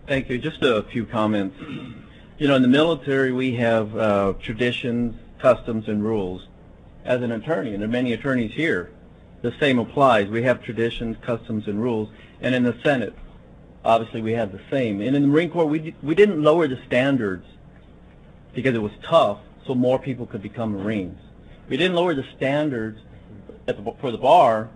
Thank you. Just a few comments. You know, in the military, we have traditions, customs, and rules. As an attorney, and there are many attorneys here, the same applies. We have traditions, customs, and rules. And in the Senate, obviously, we have the same. And in the Marine Corps, we didn't lower the standards because it was tough, so more people could become Marines. We didn't lower the standards for the bar,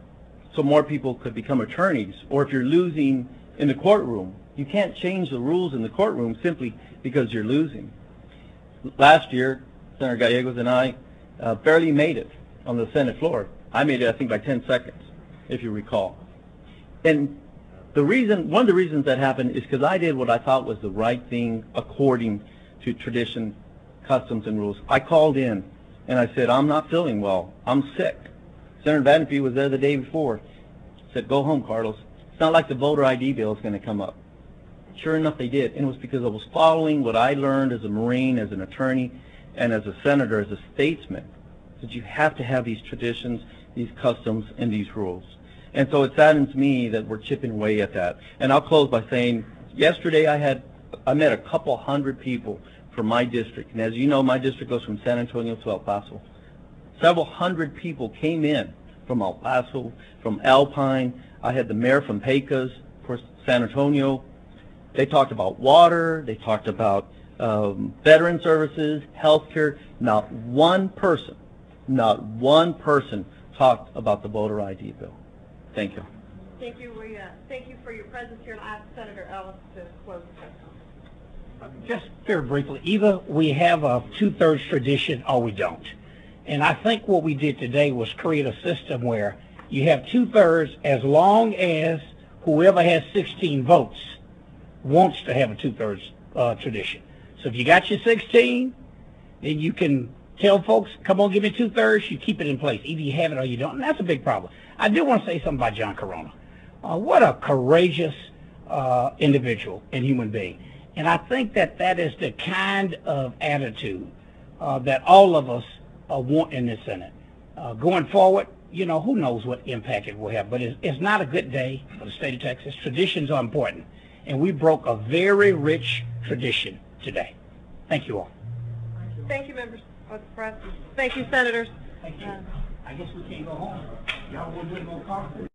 so more people could become attorneys. Or if you're losing in the courtroom, you can't change the rules in the courtroom simply because you're losing. Last year, Senator Gallegos and I barely made it on the Senate floor. I made it, I think, by 10 seconds, if you recall. And one of the reasons that happened is because I did what I thought was the right thing according to tradition, customs, and rules. I called in and I said, I'm not feeling well. I'm sick. Senator Vandenfee was there the day before. Said, go home, Carlos. It's not like the voter ID bill is going to come up. Sure enough, they did. And it was because I was following what I learned as a Marine, as an attorney, and as a senator, as a statesman, that you have to have these traditions, these customs, and these rules. And so it saddens me that we're chipping away at that. And I'll close by saying, yesterday I met a couple hundred people from my district. And as you know, my district goes from San Antonio to El Paso. Several hundred people came in from El Paso, from Alpine. I had the mayor from Pecos, of course, San Antonio. They talked about water. They talked about veteran services, healthcare. Not one person talked about the voter ID bill. Thank you. Thank you. Thank you for your presence here, and I ask Senator Ellis to close the press conference. Just very briefly, either we have a two-thirds tradition or we don't. And I think what we did today was create a system where you have two-thirds as long as whoever has 16 votes wants to have a two-thirds tradition. So if you got your 16, then you can tell folks, come on, give me two-thirds. You keep it in place. Either you have it or you don't. And that's a big problem. I do want to say something about John Corona. What a courageous individual and human being. And I think that that is the kind of attitude that all of us want in the Senate. Going forward, you know, who knows what impact it will have. But it's not a good day for the state of Texas. Traditions are important. And we broke a very rich tradition today. Thank you all. Thank you, members of the press. Thank you, senators. Thank you. I guess we can't go home. Y'all will do more conference.